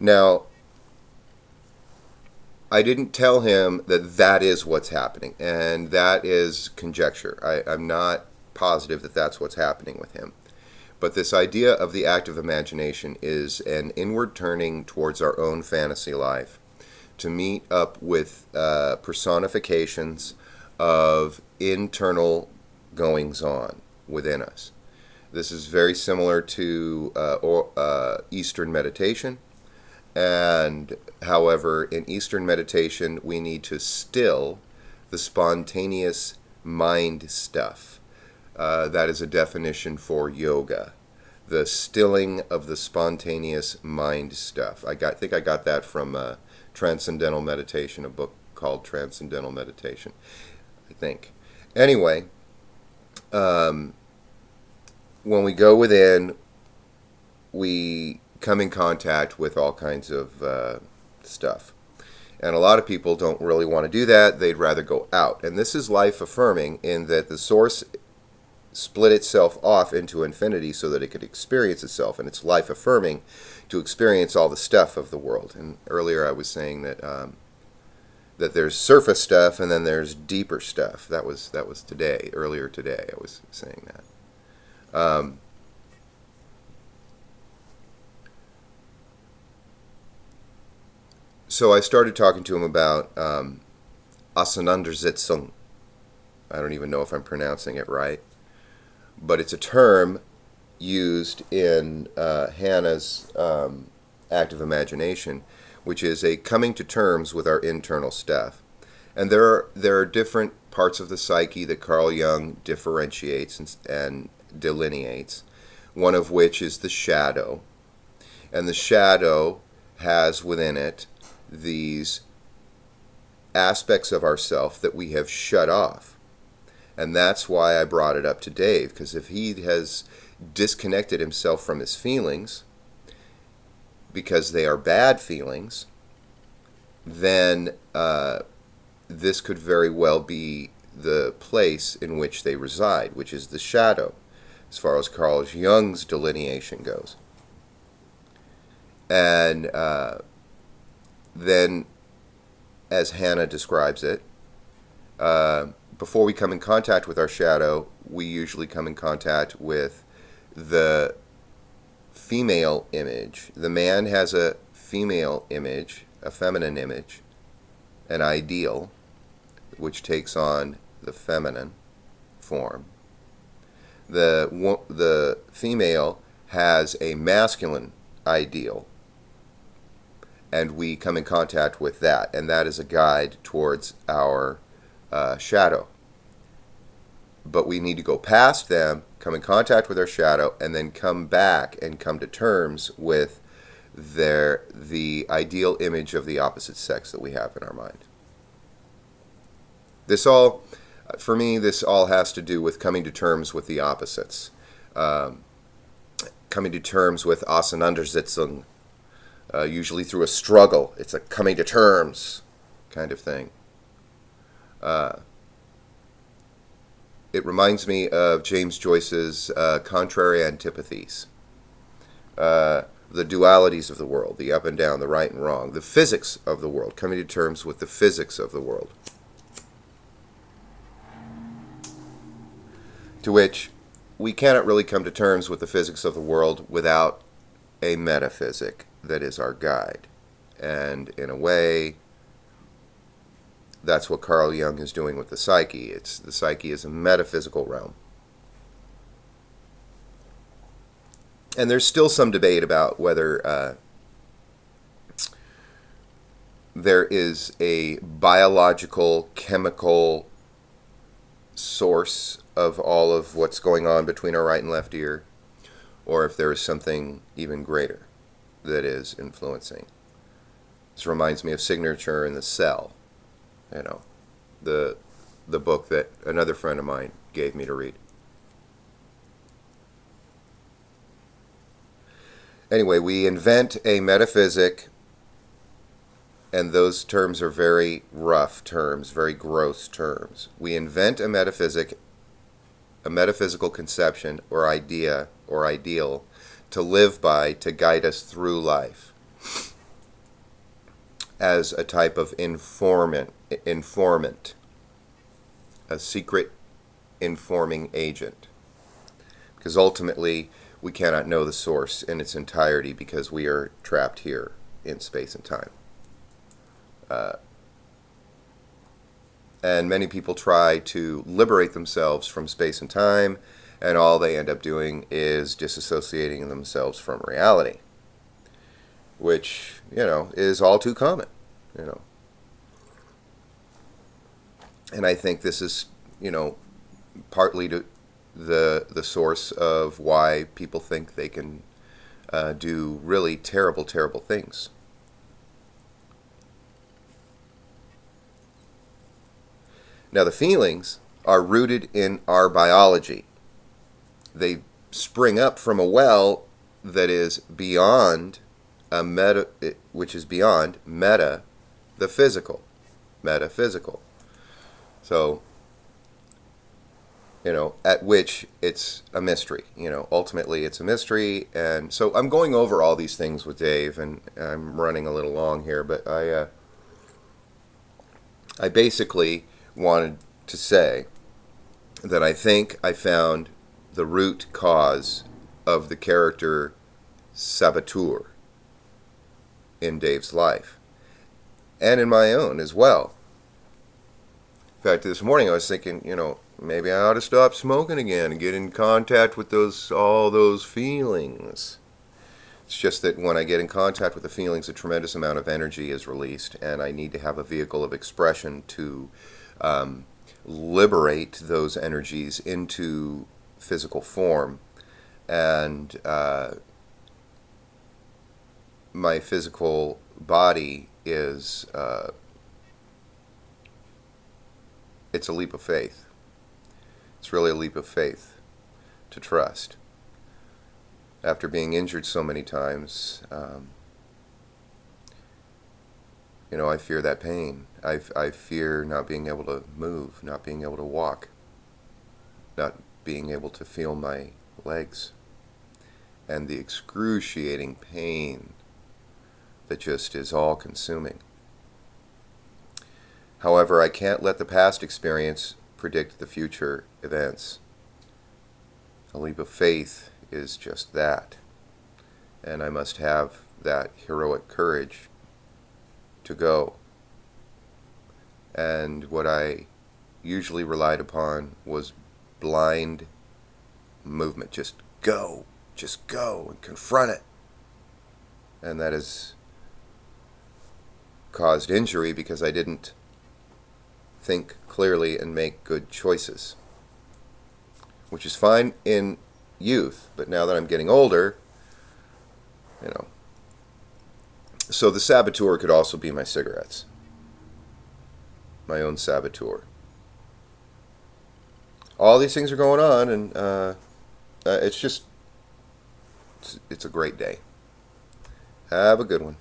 Now, I didn't tell him that that is what's happening, and that is conjecture. I'm not positive that that's what's happening with him. But this idea of the active imagination is an inward turning towards our own fantasy life to meet up with personifications of internal goings on within us. This is very similar to Eastern meditation. And however, in Eastern meditation, we need to still the spontaneous mind stuff. That is a definition for yoga. The stilling of the spontaneous mind stuff. I think I got that from Transcendental Meditation, a book called Transcendental Meditation, I think. Anyway, when we go within, we come in contact with all kinds of stuff. And a lot of people don't really want to do that. They'd rather go out. And this is life affirming in that the source split itself off into infinity so that it could experience itself. And it's life affirming to experience all the stuff of the world. And earlier I was saying that that there's surface stuff and then there's deeper stuff. That was today. Earlier today I was saying that. So I started talking to him about Auseinandersetzung. I don't even know if I'm pronouncing it right. But it's a term used in Hannah's active imagination, which is a coming to terms with our internal stuff. And there are different parts of the psyche that Carl Jung differentiates and delineates, one of which is the shadow. And the shadow has within it these aspects of ourself that we have shut off. And that's why I brought it up to Dave, because if he has disconnected himself from his feelings because they are bad feelings, then this could very well be the place in which they reside, which is the shadow, as far as Carl Jung's delineation goes. And then, as Hannah describes it, before we come in contact with our shadow, we usually come in contact with the female image. The man has a female image, a feminine image, an ideal, which takes on the feminine form. The female has a masculine ideal, and we come in contact with that, and that is a guide towards our shadow. But we need to go past them, come in contact with our shadow, and then come back and come to terms with the ideal image of the opposite sex that we have in our mind. For me, this all has to do with coming to terms with the opposites. Coming to terms with Auseinandersetzung, usually through a struggle. It's a coming to terms kind of thing. It reminds me of James Joyce's Contrary Antipathies. The dualities of the world, the up and down, the right and wrong, the physics of the world, coming to terms with the physics of the world. To which we cannot really come to terms with the physics of the world without a metaphysic that is our guide. And in a way, that's what Carl Jung is doing with the psyche. The psyche is a metaphysical realm. And there's still some debate about whether there is a biological, chemical source of all of what's going on between our right and left ear, or if there is something even greater that is influencing. This reminds me of Signature in the Cell. The book that another friend of mine gave me to read. Anyway, we invent a metaphysic, and those terms are very rough terms, very gross terms. We invent a metaphysic, a metaphysical conception or idea or ideal to live by to guide us through life. as a type of informant, a secret informing agent. Because ultimately, we cannot know the source in its entirety because we are trapped here in space and time. And many people try to liberate themselves from space and time, and all they end up doing is disassociating themselves from reality, which, is all too common, And I think this is, partly the source of why people think they can do really terrible, terrible things. Now, the feelings are rooted in our biology. They spring up from a well that is beyond which is beyond the physical, metaphysical. So, at which it's a mystery. Ultimately it's a mystery. And so I'm going over all these things with Dave, and I'm running a little long here, but I basically wanted to say that I think I found the root cause of the character saboteur in Dave's life, and in my own as well. In fact, this morning I was thinking, maybe I ought to stop smoking again and get in contact with all those feelings. It's just that when I get in contact with the feelings, a tremendous amount of energy is released, and I need to have a vehicle of expression to liberate those energies into physical form. And my physical body is it's a leap of faith. It's really a leap of faith to trust. After being injured so many times, I fear that pain. I fear not being able to move, not being able to walk, not being able to feel my legs, and the excruciating pain that just is all-consuming. However, I can't let the past experience predict the future events. A leap of faith is just that, and I must have that heroic courage to go. And what I usually relied upon was blind movement. Just go and confront it. And that has caused injury because I didn't think clearly and make good choices, which is fine in youth, but now that I'm getting older, so the saboteur could also be my cigarettes, my own saboteur. All these things are going on, and it's a great day. Have a good one.